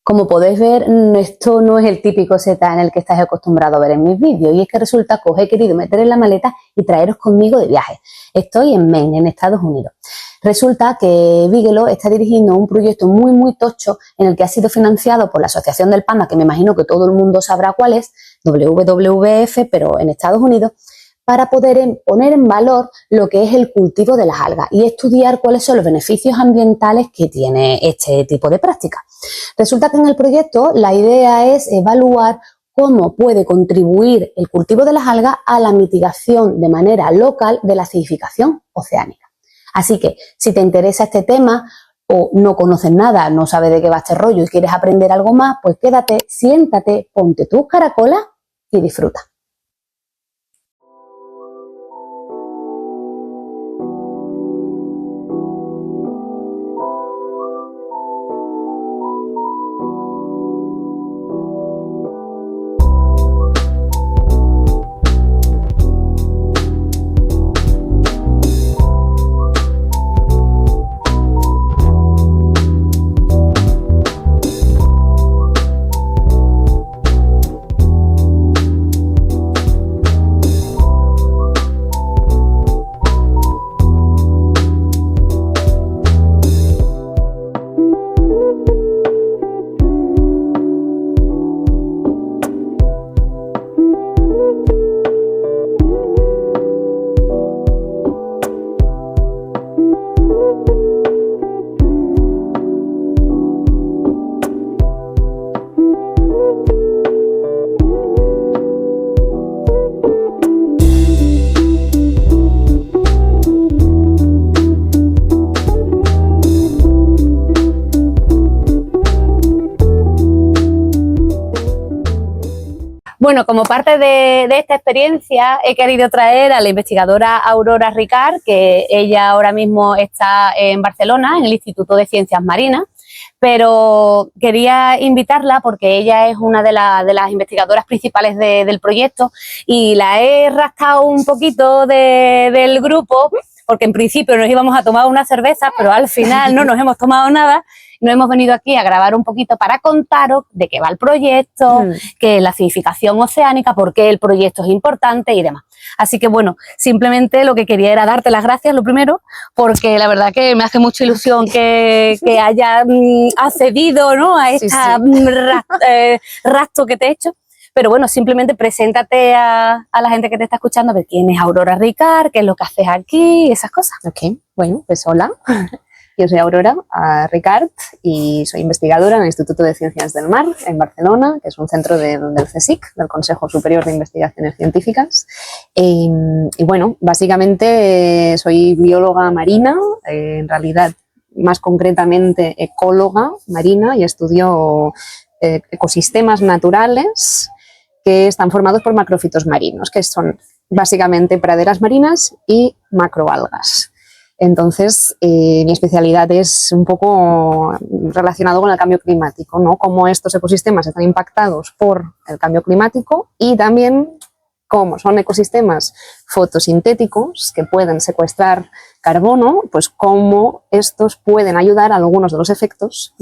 Como podéis ver, esto no es el típico setup en el que estáis acostumbrados a ver en mis vídeos, y es que resulta que os he querido meter en la maleta y traeros conmigo de viaje. Estoy en Maine, en Estados Unidos. Resulta que Bigelow está dirigiendo un proyecto muy tocho en el que ha sido financiado por la Asociación del Panda, que me imagino que todo el mundo sabrá cuál es, WWF, pero en Estados Unidos, para poder poner en valor lo que es el cultivo de las algas y estudiar cuáles son los beneficios ambientales que tiene este tipo de práctica. Resulta que en el proyecto la idea es evaluar cómo puede contribuir el cultivo de las algas a la mitigación de manera local de la acidificación oceánica. Así que si te interesa este tema o no conoces nada, no sabes de qué va este rollo y quieres aprender algo más, pues quédate, siéntate, ponte tus caracolas y disfruta. Bueno, como parte de esta experiencia he querido traer a la investigadora Aurora Ricart, que ella ahora mismo está en Barcelona, en el Instituto de Ciencias Marinas, pero quería invitarla porque ella es una de las investigadoras principales del proyecto y la he rascado un poquito del grupo, porque en principio nos íbamos a tomar una cerveza, pero al final no nos hemos tomado nada. Nos hemos venido aquí a grabar un poquito para contaros de qué va el proyecto, qué es la acidificación oceánica, por qué el proyecto es importante y demás. Así que bueno, simplemente lo que quería era darte las gracias, lo primero, porque la verdad que me hace mucha ilusión que haya accedido, ¿no?, a esta rastro que te he hecho. Pero bueno, simplemente preséntate a la gente que te está escuchando, de quién es Aurora Ricart, qué es lo que haces aquí, esas cosas. Ok, bueno, pues hola. Yo soy Aurora Ricart y soy investigadora en el Instituto de Ciencias del Mar en Barcelona, que es un centro del CSIC, del Consejo Superior de Investigaciones Científicas. Y bueno, básicamente soy bióloga marina, en realidad más concretamente ecóloga marina, y estudio ecosistemas naturales que están formados por macrófitos marinos, que son básicamente praderas marinas y macroalgas. Entonces, mi especialidad es un poco relacionado con el cambio climático, ¿no? Cómo estos ecosistemas están impactados por el cambio climático y también cómo son ecosistemas fotosintéticos que pueden secuestrar carbono, pues cómo estos pueden ayudar a algunos de los efectos,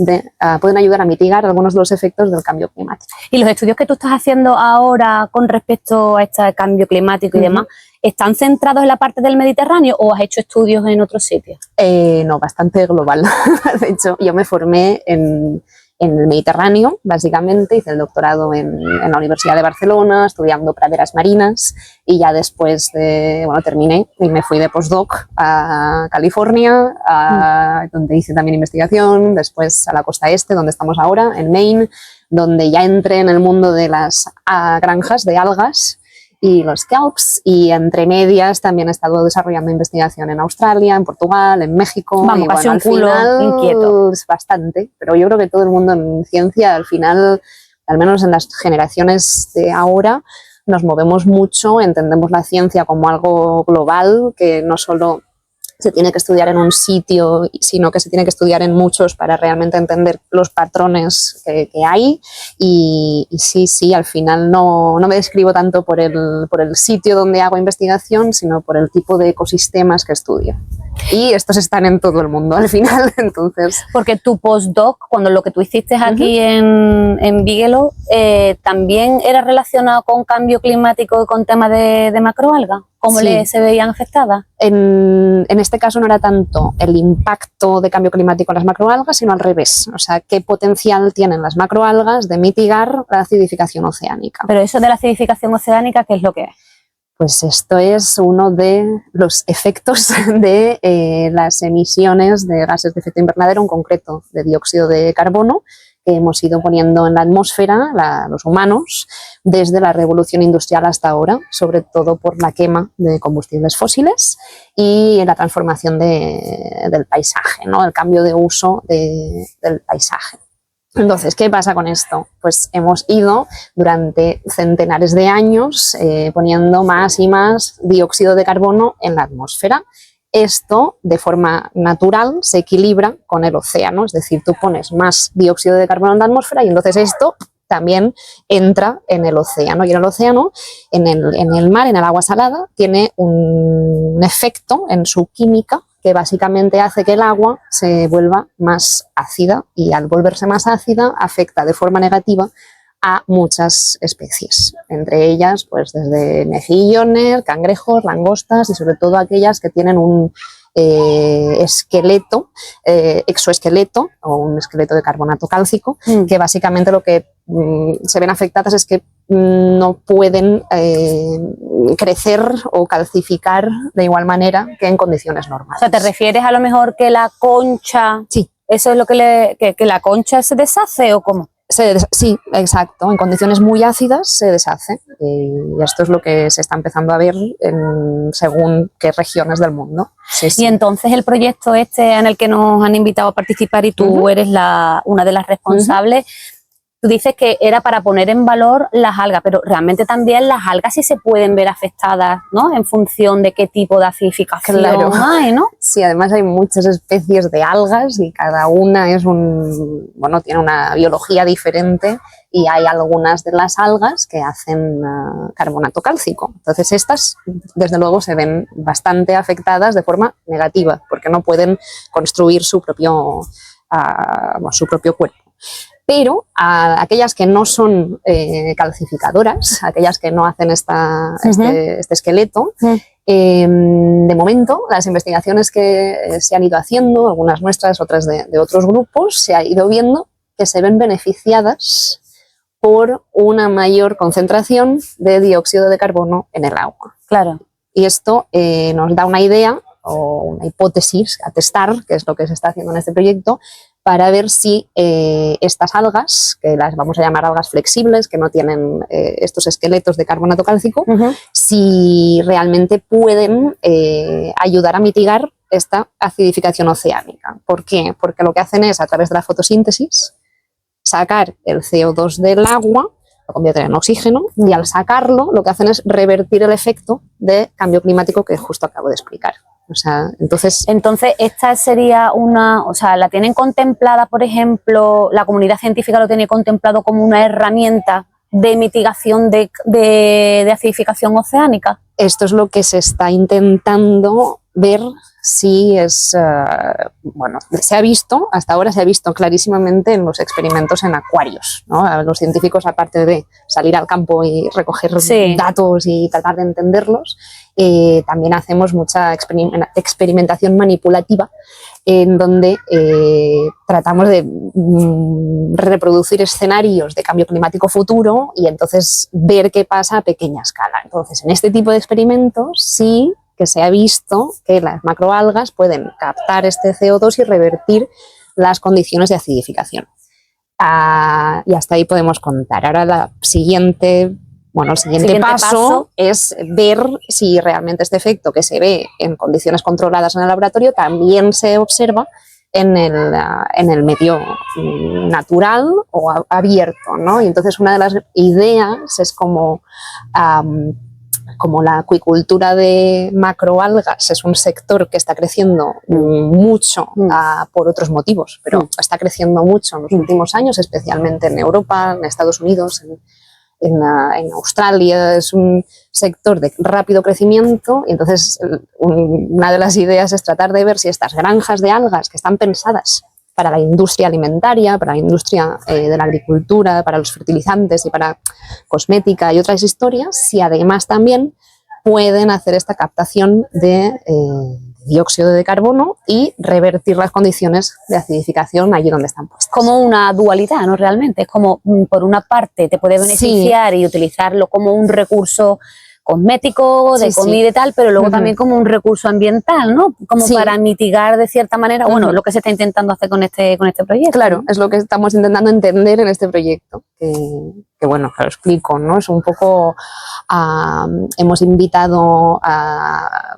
pueden ayudar a mitigar algunos de los efectos del cambio climático. ¿Y los estudios que tú estás haciendo ahora con respecto a este cambio climático y demás, están centrados en la parte del Mediterráneo o has hecho estudios en otros sitios? No, bastante global. De hecho, yo me formé en el Mediterráneo, básicamente, hice el doctorado en la Universidad de Barcelona, estudiando praderas marinas, y ya después terminé y me fui de postdoc a California, donde hice también investigación, después a la costa este, donde estamos ahora, en Maine, donde ya entré en el mundo de las granjas de algas y los kelps, y entre medias también he estado desarrollando investigación en Australia, en Portugal, en México. Vamos, y casi bueno, un culo inquieto. Es bastante, pero yo creo que todo el mundo en ciencia, al final, al menos en las generaciones de ahora, nos movemos mucho, entendemos la ciencia como algo global, que no solo se tiene que estudiar en un sitio, sino que se tiene que estudiar en muchos para realmente entender los patrones que hay. Y sí, al final no me describo tanto por el sitio donde hago investigación, sino por el tipo de ecosistemas que estudio. Y estos están en todo el mundo al final, entonces... Porque tu postdoc, cuando lo que tú hiciste aquí en Bigelow, también era relacionado con cambio climático y con temas de macroalgas. ¿Cómo se veían afectadas? En este caso no era tanto el impacto de cambio climático en las macroalgas, sino al revés. O sea, qué potencial tienen las macroalgas de mitigar la acidificación oceánica. Pero eso de la acidificación oceánica, ¿qué es lo que es? Pues esto es uno de los efectos de las emisiones de gases de efecto invernadero, en concreto de dióxido de carbono, que hemos ido poniendo en la atmósfera, los humanos, desde la revolución industrial hasta ahora, sobre todo por la quema de combustibles fósiles y la transformación del paisaje, ¿no? El cambio de uso del paisaje. Entonces, ¿qué pasa con esto? Pues hemos ido durante centenares de años poniendo más y más dióxido de carbono en la atmósfera. Esto, de forma natural, se equilibra con el océano, es decir, tú pones más dióxido de carbono en la atmósfera y entonces esto también entra en el océano. Y en el océano, en el mar, en el agua salada, tiene un efecto en su química que básicamente hace que el agua se vuelva más ácida y al volverse más ácida afecta de forma negativa a muchas especies, entre ellas pues desde mejillones, cangrejos, langostas y sobre todo aquellas que tienen un exoesqueleto o un esqueleto de carbonato cálcico, que básicamente lo que se ven afectadas es que no pueden crecer o calcificar de igual manera que en condiciones normales. O sea, ¿te refieres a lo mejor que la concha, sí, eso es lo que la concha se deshace o cómo? Sí, exacto. En condiciones muy ácidas se deshace y esto es lo que se está empezando a ver según qué regiones del mundo. Sí, sí. Y entonces el proyecto este en el que nos han invitado a participar y tú eres una de las responsables, tú dices que era para poner en valor las algas, pero realmente también las algas sí se pueden ver afectadas, ¿no? En función de qué tipo de acidificación hay, ¿no? Sí, además hay muchas especies de algas y cada una tiene una biología diferente y hay algunas de las algas que hacen carbonato cálcico. Entonces estas, desde luego, se ven bastante afectadas de forma negativa porque no pueden construir su propio cuerpo. Pero a aquellas que no son calcificadoras, aquellas que no hacen este esqueleto, de momento las investigaciones que se han ido haciendo, algunas nuestras, otras de otros grupos, se ha ido viendo que se ven beneficiadas por una mayor concentración de dióxido de carbono en el agua. Claro. Y esto nos da una idea o una hipótesis a testar, que es lo que se está haciendo en este proyecto, para ver si estas algas, que las vamos a llamar algas flexibles, que no tienen estos esqueletos de carbonato cálcico, si realmente pueden ayudar a mitigar esta acidificación oceánica. ¿Por qué? Porque lo que hacen es, a través de la fotosíntesis, sacar el CO2 del agua, lo convierten en oxígeno, y al sacarlo lo que hacen es revertir el efecto de cambio climático que justo acabo de explicar. O sea, entonces esta sería la tienen contemplada, por ejemplo, la comunidad científica lo tiene contemplado como una herramienta de mitigación de acidificación oceánica. Esto es lo que se está intentando ver si es, hasta ahora se ha visto clarísimamente en los experimentos en acuarios, ¿no? Los científicos, aparte de salir al campo y recoger datos y tratar de entenderlos, también hacemos mucha experimentación manipulativa en donde tratamos de reproducir escenarios de cambio climático futuro y entonces ver qué pasa a pequeña escala. Entonces, en este tipo de experimentos sí que se ha visto que las macroalgas pueden captar este CO2 y revertir las condiciones de acidificación. Y hasta ahí podemos contar. Ahora el siguiente paso es ver si realmente este efecto que se ve en condiciones controladas en el laboratorio también se observa en el medio natural o abierto, ¿no? Y entonces una de las ideas es como la acuicultura de macroalgas es un sector que está creciendo mucho por otros motivos, pero está creciendo mucho en los últimos años, especialmente en Europa, en Estados Unidos, en Australia es un sector de rápido crecimiento y entonces una de las ideas es tratar de ver si estas granjas de algas que están pensadas para la industria alimentaria, para la industria de la agricultura, para los fertilizantes y para cosmética y otras historias, si además también pueden hacer esta captación de dióxido de carbono y revertir las condiciones de acidificación allí donde están puestas. Como una dualidad, ¿no? Realmente es como, por una parte te puede beneficiar y utilizarlo como un recurso cosmético, de comida y tal, pero luego también como un recurso ambiental, ¿no? Como para mitigar de cierta manera, bueno, lo que se está intentando hacer con este proyecto. Claro, es lo que estamos intentando entender en este proyecto, que bueno, lo explico, ¿no? Es un poco, hemos invitado a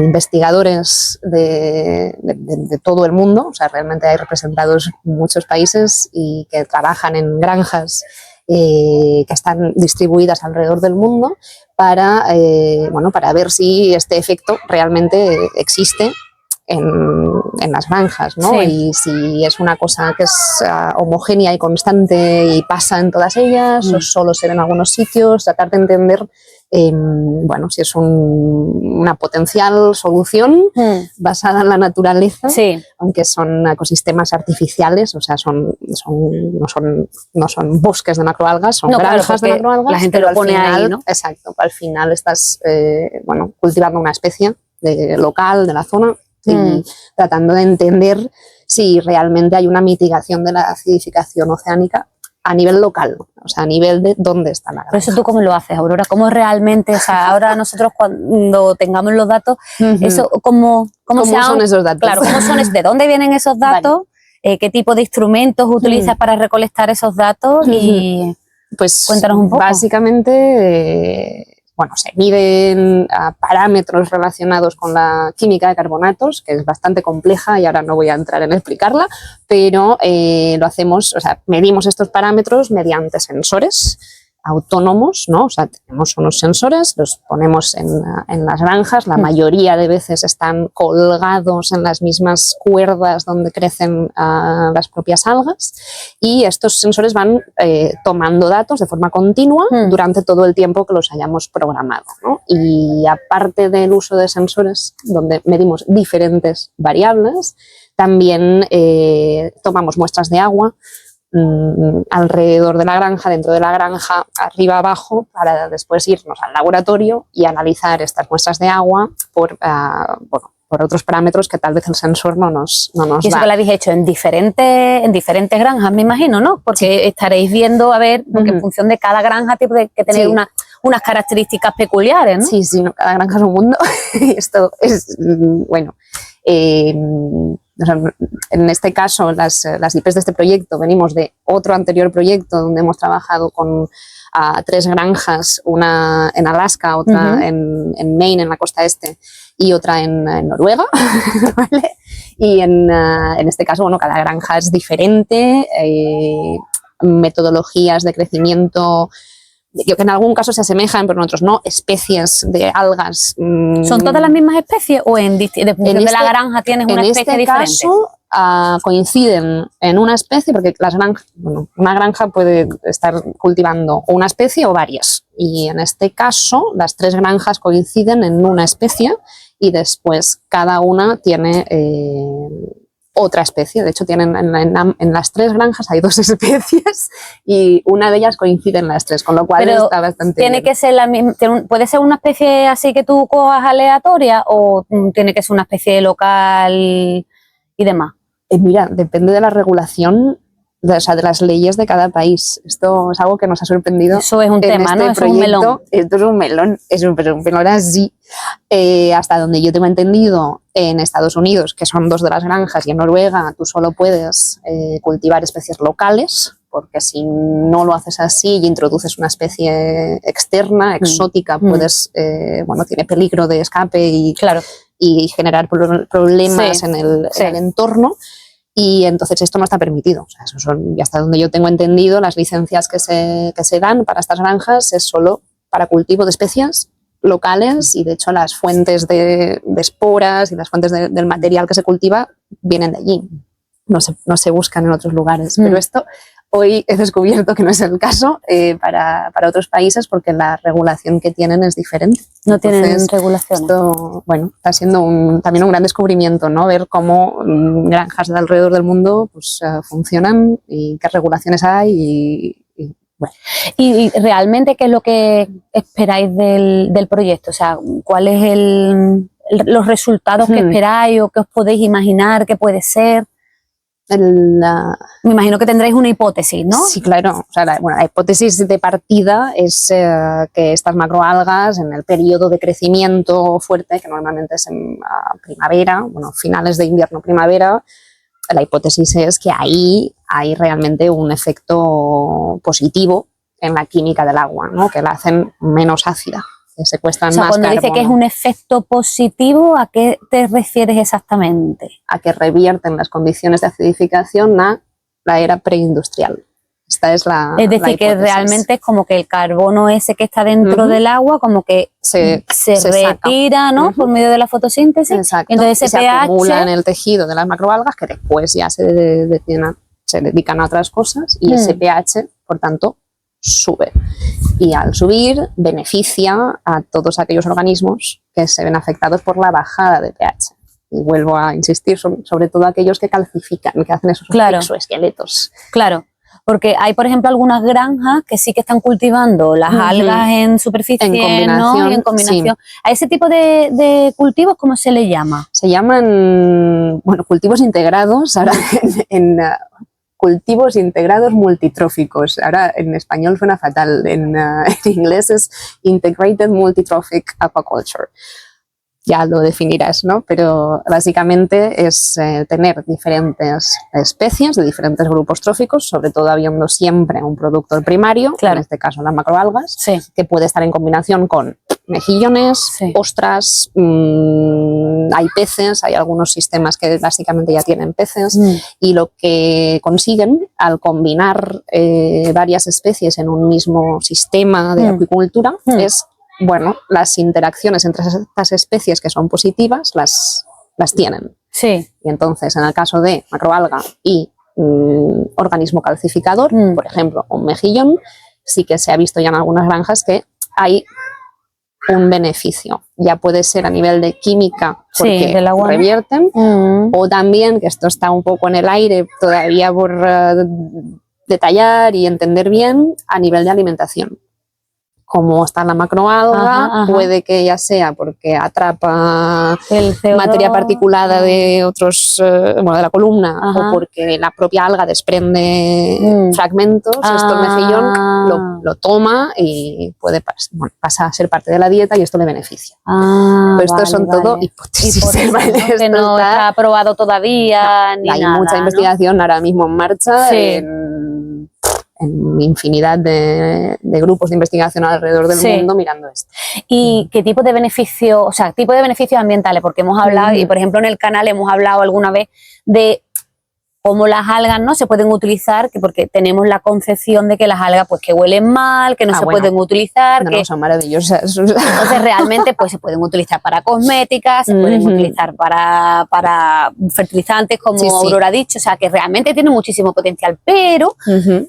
investigadores de todo el mundo, o sea, realmente hay representados muchos países y que trabajan en granjas que están distribuidas alrededor del mundo para ver si este efecto realmente existe en las granjas, ¿no? Y si es una cosa que es homogénea y constante y pasa en todas ellas o solo se ve en algunos sitios, tratar de entender si es una potencial solución basada en la naturaleza, aunque son ecosistemas artificiales, o sea, no son bosques de macroalgas, son granjas de macroalgas. La gente pero lo pone al final, ahí, ¿no? Exacto, al final estás cultivando una especie local de la zona y tratando de entender si realmente hay una mitigación de la acidificación oceánica a nivel local, o sea, a nivel de dónde está la granja. Por eso, ¿tú cómo lo haces, Aurora? ¿Cómo realmente, o sea, ahora nosotros cuando tengamos los datos, eso, ¿cómo son esos datos? Claro, ¿de dónde vienen esos datos? Vale. ¿Qué tipo de instrumentos utilizas para recolectar esos datos? Y pues cuéntanos un poco. Básicamente, se miden parámetros relacionados con la química de carbonatos, que es bastante compleja y ahora no voy a entrar en explicarla, pero lo hacemos, o sea, medimos estos parámetros mediante sensores autónomos, ¿no? O sea, tenemos unos sensores, los ponemos en las granjas, la mayoría de veces están colgados en las mismas cuerdas donde crecen las propias algas, y estos sensores van tomando datos de forma continua durante todo el tiempo que los hayamos programado, ¿no? Y aparte del uso de sensores, donde medimos diferentes variables, también tomamos muestras de agua alrededor de la granja, dentro de la granja, arriba abajo, para después irnos al laboratorio y analizar estas muestras de agua por otros parámetros que tal vez el sensor no nos da. Y eso que lo habéis hecho en diferentes granjas, me imagino, ¿no? Porque estaréis viendo, a ver, porque en función de cada granja tiene que tener unas características peculiares, ¿no? Sí, no, cada granja es un mundo. Esto es, en este caso, las IPs de este proyecto venimos de otro anterior proyecto donde hemos trabajado con 3 granjas, una en Alaska, otra en Maine, en la costa este, y otra en Noruega, ¿vale? Y en este caso, cada granja es diferente, metodologías de crecimiento que en algún caso se asemejan, pero en otros no, especies de algas. ¿Son todas las mismas especies o de función de la granja tienes una especie diferente? En este caso coinciden en una especie, porque una granja puede estar cultivando una especie o varias, y en este caso las 3 granjas coinciden en una especie y después cada una tiene otra especie. De hecho, tienen en las 3 granjas hay 2 especies y una de ellas coincide en las 3, con lo cual está bastante ¿tiene bien. que ser la misma? ¿Puede ser una especie así que tú cojas aleatoria o tiene que ser una especie local y demás? Mira, depende de la regulación, de las leyes de cada país. Esto es algo que nos ha sorprendido. Eso es un tema, ¿no? Esto es un melón. Es un melón así. Hasta donde yo tengo entendido, en Estados Unidos, que son 2 de las granjas, y en Noruega tú solo puedes cultivar especies locales, porque si no lo haces así y introduces una especie externa, exótica, puedes, tiene peligro de escape y generar problemas en el entorno. Y entonces esto no está permitido. O sea, y hasta donde yo tengo entendido, las licencias que se dan para estas granjas es solo para cultivo de especies locales, y de hecho las fuentes de esporas y las fuentes del material que se cultiva vienen de allí. No se buscan en otros lugares. Pero esto, Hoy he descubierto que no es el caso para otros países porque la regulación que tienen es diferente. No tienen Entonces, regulaciones. esto, bueno, está siendo también un gran descubrimiento, ¿no? Ver cómo granjas de alrededor del mundo pues, funcionan y qué regulaciones hay bueno. ¿Y realmente qué es lo que esperáis del proyecto? O sea, ¿cuál es los resultados que esperáis o que os podéis imaginar que puede ser? Me imagino que tendréis una hipótesis, ¿no? Sí, claro. O sea, la hipótesis de partida es que estas macroalgas, en el periodo de crecimiento fuerte, que normalmente es en primavera, bueno, finales de invierno, primavera, la hipótesis es que ahí hay realmente un efecto positivo en la química del agua, ¿no? Que la hacen menos ácida, que secuestran más cuando carbono. dice que es un efecto positivo, ¿a qué te refieres exactamente? A que revierten las condiciones de acidificación a la era preindustrial. Esta es la Es decir, que realmente es como que el carbono ese que está dentro del agua como que se retira, ¿no? Por medio de la fotosíntesis. Exacto. Entonces ese se pH acumula en el tejido de las macroalgas que después ya se dedican a otras cosas y ese pH, por tanto, sube. Y al subir beneficia a todos aquellos organismos que se ven afectados por la bajada de pH. Y vuelvo a insistir, sobre todo aquellos que calcifican, que hacen esos exoesqueletos. Claro. Porque hay, por ejemplo, algunas granjas que sí que están cultivando las algas en superficie, en combinación. ¿No? En combinación. Sí. ¿A ese tipo de cultivos cómo se le llama? Se llaman, bueno, cultivos integrados, ahora en cultivos integrados multitróficos. Ahora en español suena fatal, en inglés es Integrated Multitrophic Aquaculture. Ya lo definirás, ¿no? Pero básicamente es tener diferentes especies de diferentes grupos tróficos, sobre todo habiendo siempre un productor primario, en este caso las macroalgas, que puede estar en combinación con mejillones, ostras, hay peces, hay algunos sistemas que básicamente ya tienen peces, y lo que consiguen al combinar varias especies en un mismo sistema de acuicultura es, bueno, las interacciones entre estas especies que son positivas las tienen. Sí. Y entonces, en el caso de macroalga y organismo calcificador, por ejemplo, un mejillón, sí que se ha visto ya en algunas granjas que hay un beneficio. Ya puede ser a nivel de química, porque del agua revierten, o también, que esto está un poco en el aire todavía por detallar y entender bien, a nivel de alimentación. Como está la macroalga, puede que ya sea porque atrapa materia particulada de otros, bueno, de la columna, o porque la propia alga desprende fragmentos, esto el mejillón lo toma y puede pasar a ser parte de la dieta y esto le beneficia. Pero estos son todo hipótesis. Que no está aprobado todavía, ni hay nada, mucha investigación ahora mismo en marcha en infinidad de grupos de investigación alrededor del mundo mirando esto. ¿Y qué tipo de beneficio, o sea, tipo de beneficios ambientales? Porque hemos hablado, y por ejemplo en el canal hemos hablado alguna vez de cómo las algas no se pueden utilizar, porque tenemos la concepción de que las algas pues que huelen mal, que no se pueden utilizar. No, son maravillosas. Entonces realmente pues se pueden utilizar para cosméticas, se pueden utilizar para fertilizantes, como Aurora ha dicho, o sea que realmente tiene muchísimo potencial, pero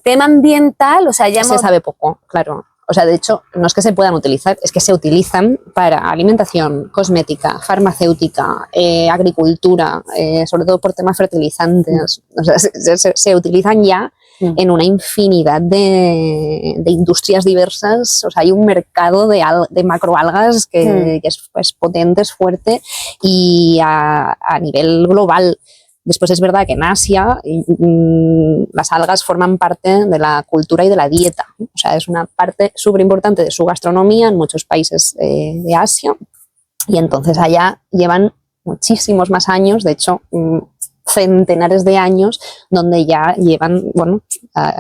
tema ambiental, o sea, ya se sabe poco, claro. O sea, de hecho, no es que se puedan utilizar, es que se utilizan para alimentación, cosmética, farmacéutica, agricultura, sobre todo por temas fertilizantes. O sea, se utilizan ya en una infinidad de industrias diversas. O sea, hay un mercado de macroalgas que es potente, es fuerte y a nivel global. Después es verdad que en Asia las algas forman parte de la cultura y de la dieta. O sea, es una parte súper importante de su gastronomía en muchos países de Asia. Y entonces allá llevan muchísimos más años, de hecho centenares de años, donde ya llevan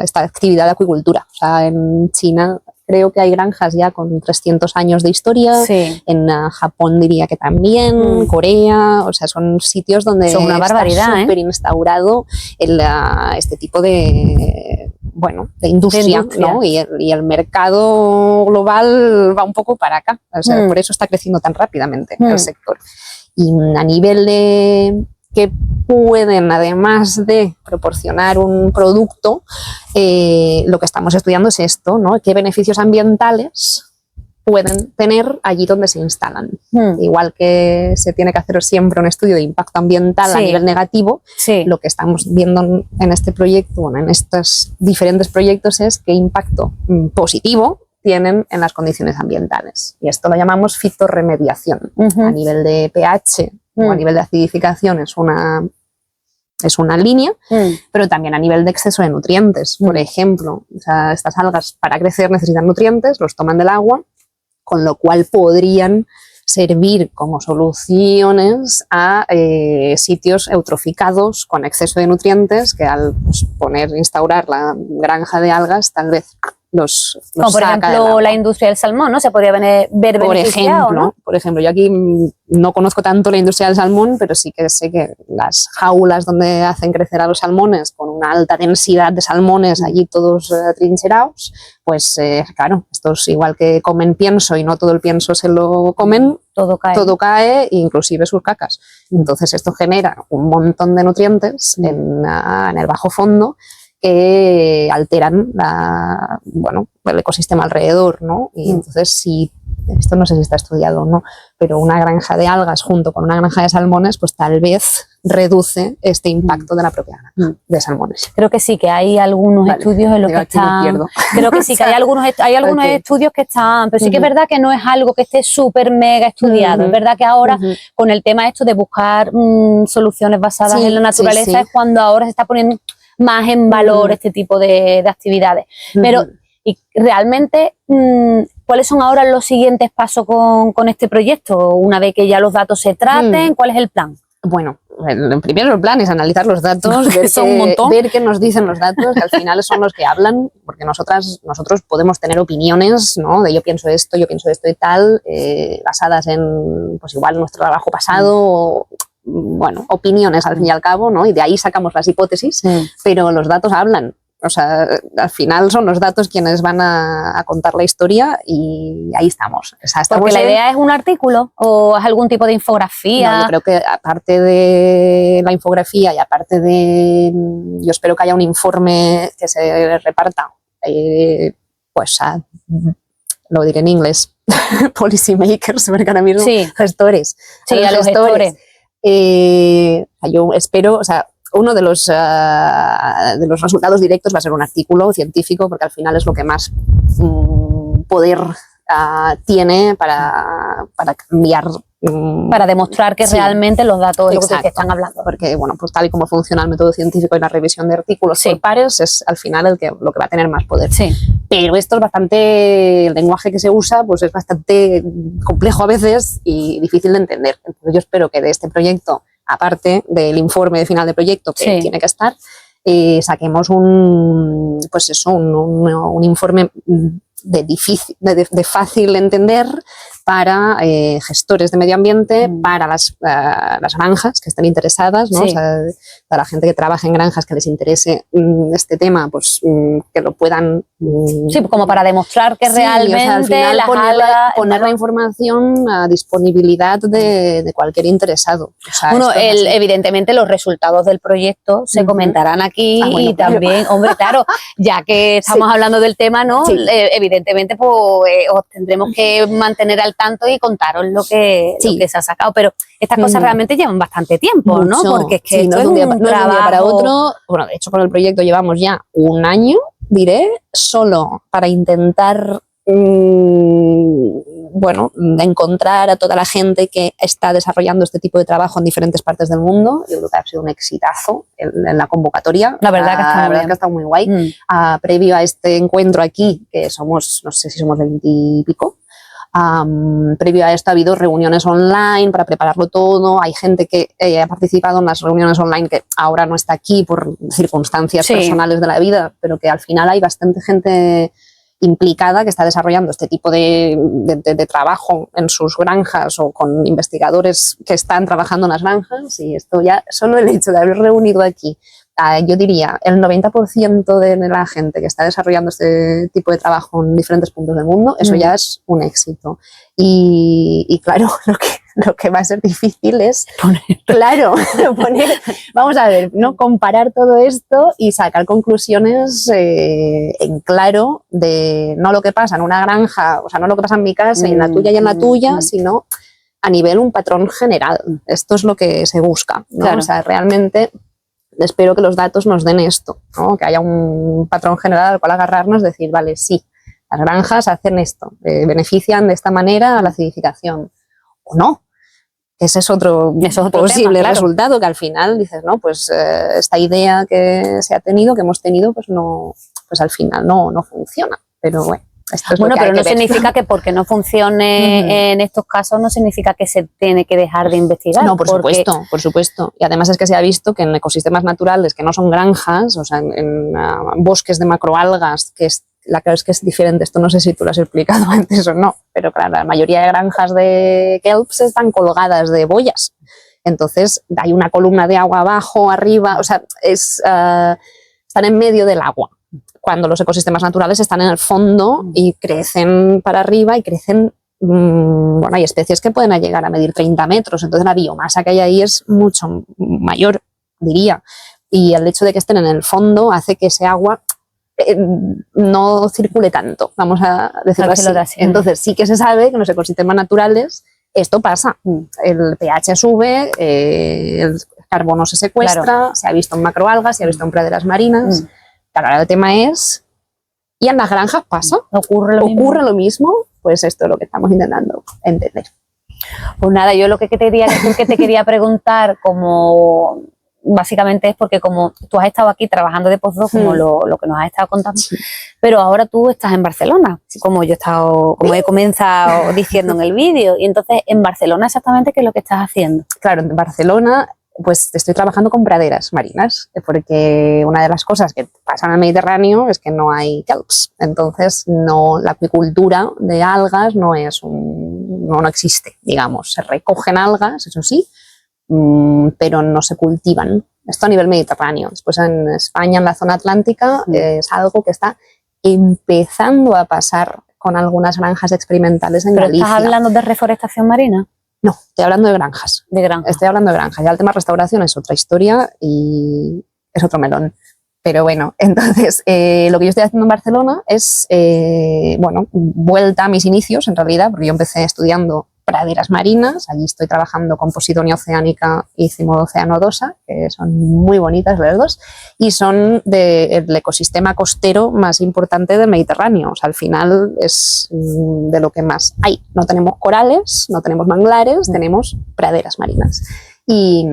esta actividad de acuicultura. O sea, en China creo que hay granjas ya con 300 años de historia, en Japón diría que también, Corea, o sea, son sitios donde son una barbaridad, está súper instaurado este tipo de industria, ¿no? Y el mercado global va un poco para acá, o sea, por eso está creciendo tan rápidamente el sector. Y a nivel de qué pueden, además de proporcionar un producto, lo que estamos estudiando es esto, ¿no? ¿Qué beneficios ambientales pueden tener allí donde se instalan? Igual que se tiene que hacer siempre un estudio de impacto ambiental a nivel negativo, lo que estamos viendo en este proyecto, bueno, en estos diferentes proyectos, es qué impacto positivo tienen en las condiciones ambientales. Y esto lo llamamos fitorremediación. A nivel de pH o a nivel de acidificación es una línea, pero también a nivel de exceso de nutrientes. Por ejemplo, o sea, estas algas para crecer necesitan nutrientes, los toman del agua, con lo cual podrían servir como soluciones a sitios eutroficados con exceso de nutrientes que al instaurar la granja de algas tal vez los como por ejemplo la industria del salmón, ¿no? Se podría ver beneficiado, ¿no? Por ejemplo, yo aquí no conozco tanto la industria del salmón, pero sí que sé que las jaulas donde hacen crecer a los salmones con una alta densidad de salmones allí todos trincherados, pues claro, estos igual que comen pienso y no todo el pienso se lo comen, todo cae, inclusive sus cacas. Entonces esto genera un montón de nutrientes en el bajo fondo que alteran el ecosistema alrededor, ¿no? Y entonces, si esto no sé si está estudiado o no, pero una granja de algas junto con una granja de salmones, pues tal vez reduce este impacto de la propia granja de salmones. Creo que sí, que hay algunos estudios en los que están. Creo que sí, que hay algunos estudios que están, pero sí que es verdad que no es algo que esté súper mega estudiado. Es verdad que ahora, con el tema esto de buscar soluciones basadas en la naturaleza, es cuando ahora se está poniendo más en valor este tipo de actividades. Pero, y realmente, ¿cuáles son ahora los siguientes pasos con este proyecto? Una vez que ya los datos se traten, ¿cuál es el plan? Bueno, primero el plan es analizar los datos, ver qué nos dicen los datos, que al final son los que hablan, porque nosotros podemos tener opiniones, ¿no? De yo pienso esto y tal, basadas en, pues igual, nuestro trabajo pasado, bueno, opiniones al fin y al cabo, ¿no? Y de ahí sacamos las hipótesis, pero los datos hablan. O sea, al final son los datos quienes van a contar la historia y ahí estamos. O sea, porque la idea es un artículo o es algún tipo de infografía. No, yo creo que aparte de la infografía y aparte de... Yo espero que haya un informe que se reparta, lo diré en inglés, policy makers, porque ahora mismo gestores. Sí, a los gestores. Yo espero, o sea, uno de los resultados directos va a ser un artículo científico, porque al final es lo que más poder tiene para cambiar. Para demostrar que realmente los datos es lo que están hablando. Porque, bueno, pues tal y como funciona el método científico y la revisión de artículos por pares, es al final lo que va a tener más poder. Pero esto es bastante, el lenguaje que se usa, pues es bastante complejo a veces y difícil de entender. Entonces yo espero que de este proyecto, aparte del informe de final de proyecto que tiene que estar, saquemos un informe de fácil de entender para gestores de medio ambiente, para las granjas que estén interesadas, ¿no? O sea, para la gente que trabaja en granjas que les interese este tema, pues que lo puedan... como para demostrar que realmente, o sea, al final poner la información a disponibilidad de cualquier interesado. O sea, evidentemente los resultados del proyecto se comentarán aquí y también, hombre, claro, ya que estamos hablando del tema, ¿no? Evidentemente, pues os tendremos que mantener al tanto y contaros lo que se ha sacado, pero estas cosas realmente llevan bastante tiempo, ¿no? Porque es que esto es un día para otro. Bueno, de hecho con el proyecto llevamos ya un año, diré, solo para intentar encontrar a toda la gente que está desarrollando este tipo de trabajo en diferentes partes del mundo. Yo creo que ha sido un exitazo en la convocatoria. La verdad que ha estado muy guay. Previo a este encuentro aquí, que somos, no sé si somos 20 y pico, previo a esto ha habido reuniones online para prepararlo todo. Hay gente que ha participado en las reuniones online que ahora no está aquí por circunstancias personales de la vida, pero que al final hay bastante gente implicada que está desarrollando este tipo de trabajo en sus granjas o con investigadores que están trabajando en las granjas, y esto ya, solo el hecho de haber reunido aquí, yo diría, el 90% de la gente que está desarrollando este tipo de trabajo en diferentes puntos del mundo, eso ya es un éxito. Y claro, lo que va a ser difícil es, claro, vamos a ver, ¿no? Comparar todo esto y sacar conclusiones en claro de no lo que pasa en una granja, o sea, no lo que pasa en mi casa y en la tuya y en la tuya, sino a nivel un patrón general. Esto es lo que se busca, ¿no? Claro. O sea, realmente espero que los datos nos den esto, ¿no? Que haya un patrón general al cual agarrarnos, decir, vale, sí, las granjas hacen esto, benefician de esta manera a la acidificación, o no. Ese es otro posible tema, resultado, claro. Que al final dices, no, pues esta idea que se ha tenido, que hemos tenido, pues no, pues al final no funciona. Pero bueno, esto es bueno, lo que pero no hay que significa que porque no funcione en estos casos, no significa que se tiene que dejar de investigar. No, por supuesto. Y además es que se ha visto que en ecosistemas naturales que no son granjas, o sea, en bosques de macroalgas, que es la clave es que es diferente, esto no sé si tú lo has explicado antes o no, pero claro, la mayoría de granjas de kelps están colgadas de boyas. Entonces hay una columna de agua abajo, arriba, o sea, están en medio del agua. Cuando los ecosistemas naturales están en el fondo y crecen para arriba y crecen, bueno, hay especies que pueden llegar a medir 30 metros, entonces la biomasa que hay ahí es mucho mayor, diría. Y el hecho de que estén en el fondo hace que ese agua no circule tanto, vamos a decirlo así. Entonces sí que se sabe que en los ecosistemas naturales esto pasa. El pH sube, el carbono se secuestra, claro. Se ha visto en macroalgas, se ha visto en praderas marinas. Claro, ahora el tema es, ¿y en las granjas pasa? ¿Ocurre lo mismo? Pues esto es lo que estamos intentando entender. Pues nada, yo lo que te quería preguntar, como básicamente es porque como tú has estado aquí trabajando de postdoc, como lo que nos has estado contando, pero ahora tú estás en Barcelona, como he comenzado diciendo en el vídeo, y entonces en Barcelona exactamente ¿qué es lo que estás haciendo? Claro, en Barcelona pues estoy trabajando con praderas marinas, porque una de las cosas que pasa en el Mediterráneo es que no hay kelps, entonces la acuicultura de algas no existe, digamos, se recogen algas, eso sí, pero no se cultivan. Esto a nivel mediterráneo. Después en España, en la zona atlántica, es algo que está empezando a pasar con algunas granjas experimentales en Galicia. ¿Estás hablando de reforestación marina? No, estoy hablando de granjas. Estoy hablando de granjas. Ya el tema restauración es otra historia y es otro melón. Pero bueno, entonces lo que yo estoy haciendo en Barcelona es, vuelta a mis inicios en realidad, porque yo empecé estudiando praderas marinas, allí estoy trabajando con Posidonia oceanica y Cimodocea, que son muy bonitas las dos, y son del ecosistema costero más importante del Mediterráneo. O sea, al final es de lo que más hay. No tenemos corales, no tenemos manglares, tenemos praderas marinas. Y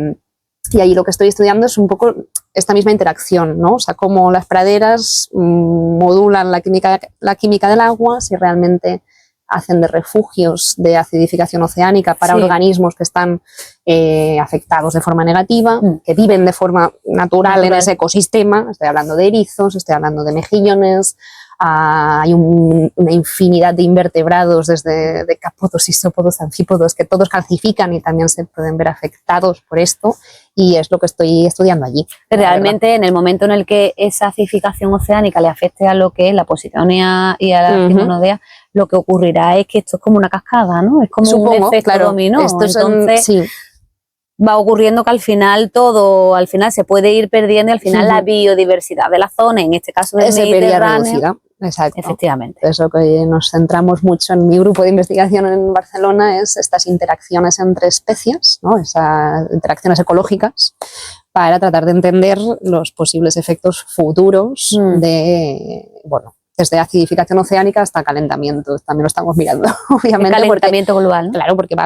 ahí lo que estoy estudiando es un poco esta misma interacción, ¿no? O sea, cómo las praderas modulan la química del agua, si realmente hacen de refugios de acidificación oceánica para organismos que están afectados de forma negativa, que viven de forma natural en ese ecosistema. Estoy hablando de erizos, estoy hablando de mejillones, hay una infinidad de invertebrados, desde decápodos, isópodos, anfípodos, que todos calcifican y también se pueden ver afectados por esto, y es lo que estoy estudiando allí. Realmente, en el momento en el que esa acidificación oceánica le afecte a lo que es la Posidonia y a la Cimodocea, lo que ocurrirá es que esto es como una cascada, ¿no? Es como un efecto dominó. Entonces, va ocurriendo que al final se puede ir perdiendo, y al final la biodiversidad de la zona, en este caso del Mediterráneo. Exacto. Efectivamente. Eso que nos centramos mucho en mi grupo de investigación en Barcelona es estas interacciones entre especies, ¿no? Esas interacciones ecológicas, para tratar de entender los posibles efectos futuros desde acidificación oceánica hasta calentamiento. También lo estamos mirando, obviamente. El calentamiento global, ¿no? Claro, porque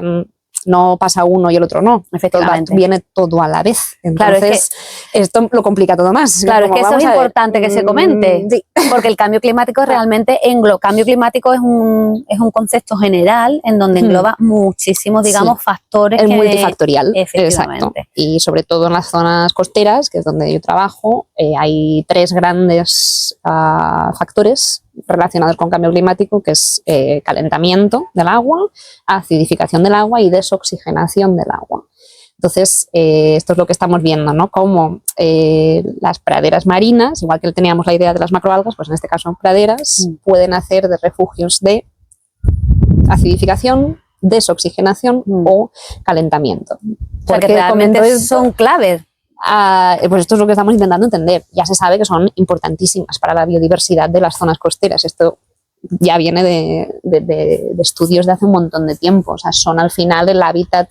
no pasa uno y el otro no. Efectivamente. Viene todo a la vez. Entonces, claro, esto lo complica todo más. Claro, es que eso es importante que se comente. Sí. Porque el cambio climático realmente cambio climático es un concepto general en donde engloba muchísimos, factores. Es multifactorial. Efectivamente. Exacto. Y sobre todo en las zonas costeras, que es donde yo trabajo, hay 3 grandes factores relacionados con cambio climático, que es calentamiento del agua, acidificación del agua y desoxigenación del agua. Entonces, esto es lo que estamos viendo, ¿no? Cómo las praderas marinas, igual que teníamos la idea de las macroalgas, pues en este caso praderas, pueden hacer de refugios de acidificación desoxigenación o calentamiento. O sea, que realmente son claves. Pues esto es lo que estamos intentando entender. Ya se sabe que son importantísimas para la biodiversidad de las zonas costeras. Esto ya viene de estudios de hace un montón de tiempo. O sea, son al final el hábitat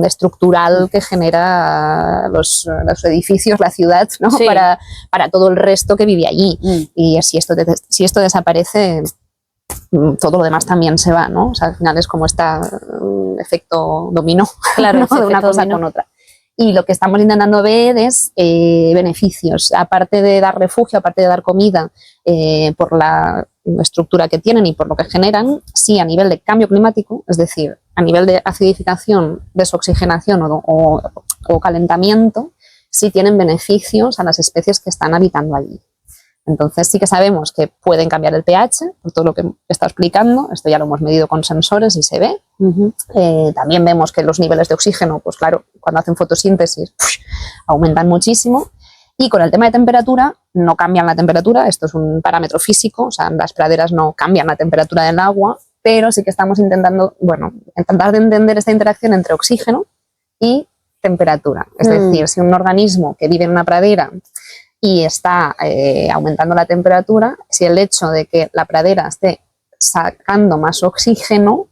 estructural que genera los edificios, la ciudad, ¿no? Sí. Para todo el resto que vive allí. Y si esto desaparece, todo lo demás también se va, ¿no? O sea, al final es como este efecto dominó, claro, ¿no? De una cosa con otra. Y lo que estamos intentando ver es beneficios, aparte de dar refugio, aparte de dar comida, por la estructura que tienen y por lo que generan, sí a nivel de cambio climático, es decir, a nivel de acidificación, desoxigenación o calentamiento, sí tienen beneficios a las especies que están habitando allí. Entonces sí que sabemos que pueden cambiar el pH, por todo lo que he estado explicando. Esto ya lo hemos medido con sensores y se ve. También vemos que los niveles de oxígeno, pues claro, cuando hacen fotosíntesis, aumentan muchísimo. Y con el tema de temperatura, no cambian la temperatura. Esto es un parámetro físico, o sea, las praderas no cambian la temperatura del agua, pero sí que estamos intentando, intentar de entender esta interacción entre oxígeno y temperatura. Es decir, si un organismo que vive en una pradera y está aumentando la temperatura, si el hecho de que la pradera esté sacando más oxígeno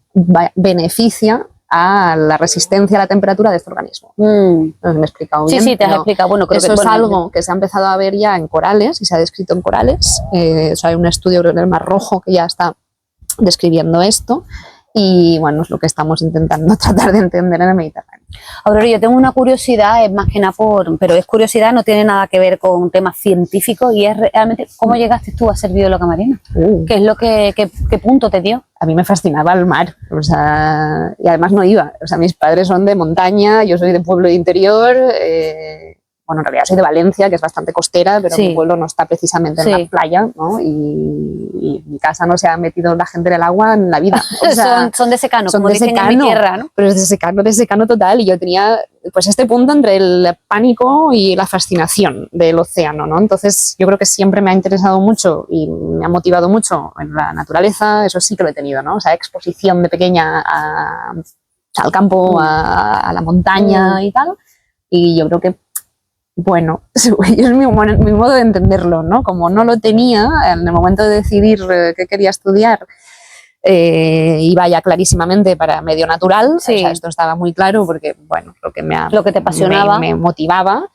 beneficia a la resistencia a la temperatura de este organismo. No sé si me he explicado bien. Sí, te has explicado. Bueno, creo eso es algo que se ha empezado a ver ya en corales y se ha descrito en corales. Hay un estudio en el Mar Rojo que ya está describiendo esto. Y bueno, es lo que estamos intentando tratar de entender en el Mediterráneo. Aurora, yo tengo una curiosidad, es más que nada pero es curiosidad, no tiene nada que ver con temas científicos, y es realmente cómo llegaste tú a ser bióloga marina. ¿Qué es lo qué punto te dio? A mí me fascinaba el mar, o sea, y además no iba. O sea, mis padres son de montaña, yo soy de pueblo de interior. Bueno, en realidad soy de Valencia, que es bastante costera, pero mi pueblo no está precisamente en la playa, ¿no? Y en mi casa no se ha metido la gente en el agua en la vida. O sea, son de secano, como dicen en mi tierra, ¿no? Pero es de secano total. Y yo tenía pues este punto entre el pánico y la fascinación del océano, ¿no? Entonces yo creo que siempre me ha interesado mucho y me ha motivado mucho en la naturaleza. Eso sí que lo he tenido, ¿no? O sea, exposición de pequeña al campo, a la montaña y tal. Y yo creo que bueno, es mi modo de entenderlo, ¿no? Como no lo tenía, en el momento de decidir qué quería estudiar, iba ya clarísimamente para medio natural. O sea, esto estaba muy claro porque, bueno, lo que te apasionaba, me motivaba.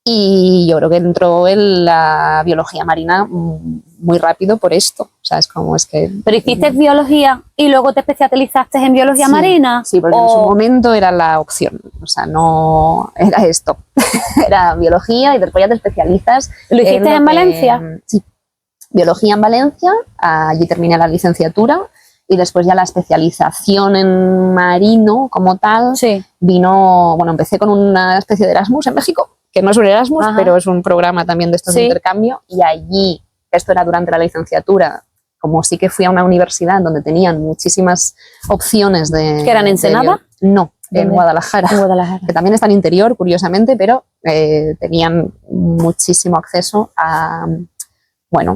Y yo creo que entró en la biología marina muy rápido por esto. O sea, es que... ¿Pero hiciste biología y luego te especializaste en biología marina? Sí, porque en su momento era la opción. O sea, no era esto. Era biología y después ya te especializas. ¿Lo hiciste en Valencia? Sí, biología en Valencia. Allí terminé la licenciatura y después ya la especialización en marino como tal vino... Bueno, empecé con una especie de Erasmus en México, que no es un Erasmus, pero es un programa también de estos de intercambio, y allí, esto era durante la licenciatura, como sí que fui a una universidad donde tenían muchísimas opciones de... ¿Que eran en Ensenada? No, en Guadalajara, que también está en interior, curiosamente, pero tenían muchísimo acceso a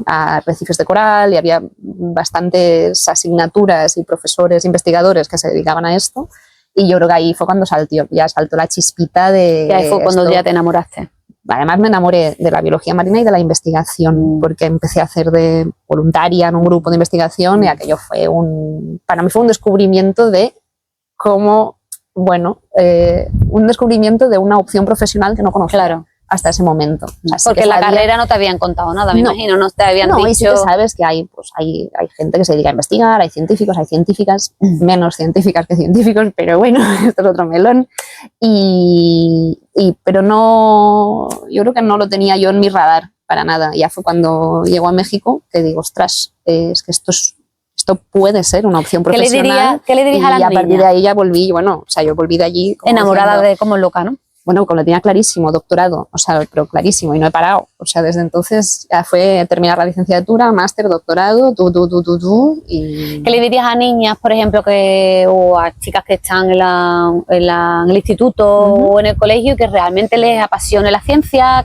arrecifes de coral, y había bastantes asignaturas y profesores, investigadores que se dedicaban a esto. Y yo creo que ahí fue cuando saltó la chispita de... Y ahí fue cuando ya te enamoraste. Además me enamoré de la biología marina y de la investigación, porque empecé a hacer de voluntaria en un grupo de investigación y aquello fue para mí fue un descubrimiento de cómo, un descubrimiento de una opción profesional que no conocía hasta ese momento. O sea, porque en la carrera no te habían contado nada, me imagino, no te habían dicho... y sí que sabes que hay gente que se dedica a investigar, hay científicos, hay científicas, menos científicas que científicos, pero bueno, esto es otro melón. Pero no, yo creo que no lo tenía yo en mi radar para nada. Ya fue cuando llego a México que digo, ostras, es que esto puede ser una opción profesional. ¿Qué le dirías a la niña? Y a partir de ahí ya volví, yo volví de allí... Enamorada de como loca, ¿no? Bueno, como lo tenía clarísimo, doctorado, pero clarísimo, y no he parado. O sea, desde entonces ya fue terminar la licenciatura, máster, doctorado, y... ¿Qué le dirías a niñas, por ejemplo, o a chicas que están en el instituto o en el colegio, que realmente les apasione la ciencia,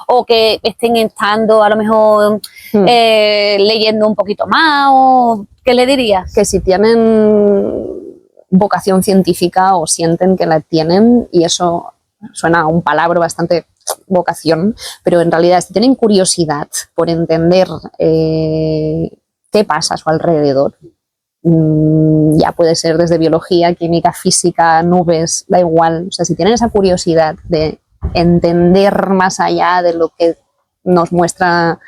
o que estén estando a lo mejor leyendo un poquito más? ¿Qué le dirías? Que si tienen vocación científica o sienten que la tienen, y eso suena a un palabra bastante vocación, pero en realidad si tienen curiosidad por entender qué pasa a su alrededor, ya puede ser desde biología, química, física, nubes, da igual, o sea, si tienen esa curiosidad de entender más allá de lo que nos muestra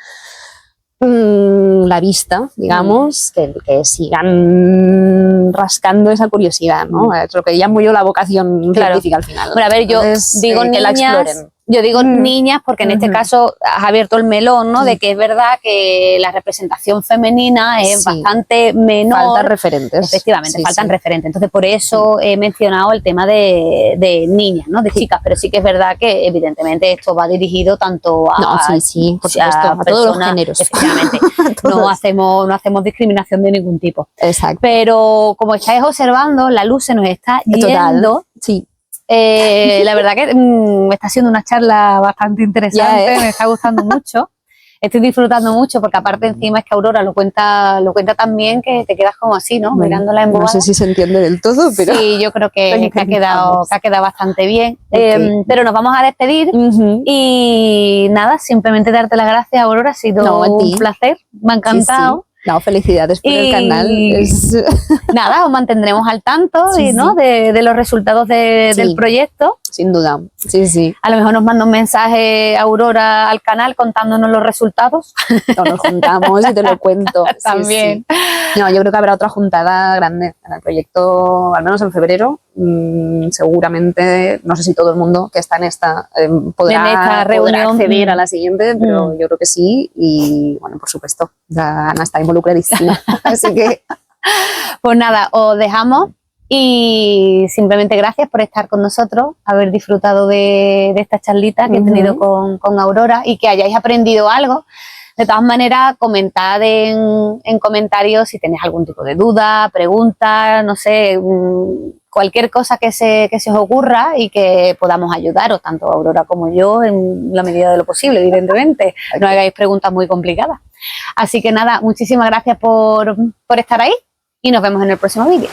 la vista, digamos, que sigan rascando esa curiosidad, ¿no? Es lo que llamo yo la vocación científica al final. Bueno, a ver, yo digo que niñas, la exploren. yo digo niñas porque en este caso has abierto el melón, ¿no? De que es verdad que la representación femenina es bastante menor. Faltan referentes. Efectivamente, faltan referentes. Entonces, por eso he mencionado el tema de niñas, ¿no? De chicas, pero sí que es verdad que evidentemente esto va dirigido tanto a, por supuesto, a todos los géneros. Efectivamente, no hacemos discriminación de ningún tipo. Exacto. Pero como estáis observando, la luz se nos está yendo. Total, sí. La verdad que me está siendo una charla bastante interesante, me está gustando mucho. Estoy disfrutando mucho porque aparte encima es que Aurora lo cuenta tan bien que te quedas como así, ¿no? Bueno, mirándola en no sé si se entiende del todo, pero... Sí, yo creo que ha quedado bastante bien. Okay. Pero nos vamos a despedir y nada, simplemente darte las gracias, Aurora, ha sido un placer, me ha encantado. Sí. No, felicidades por el canal. Nada, os mantendremos al tanto ¿no? de los resultados del proyecto. Sin duda, sí. A lo mejor nos manda un mensaje Aurora al canal contándonos los resultados. Nos juntamos y te lo cuento. También. Sí. No, yo creo que habrá otra juntada grande en el proyecto, al menos en febrero. Seguramente, no sé si todo el mundo que está en esta podrá acceder a la siguiente, pero yo creo que sí. Y bueno, por supuesto, Ana está involucradísima. Así que... Pues nada, os dejamos. Y simplemente gracias por estar con nosotros, haber disfrutado de esta charlita que he tenido con Aurora y que hayáis aprendido algo. De todas maneras, comentad en comentarios si tenéis algún tipo de duda, pregunta, no sé, cualquier cosa que se os ocurra y que podamos ayudaros, tanto Aurora como yo, en la medida de lo posible, evidentemente. No hagáis preguntas muy complicadas. Así que nada, muchísimas gracias por estar ahí y nos vemos en el próximo vídeo.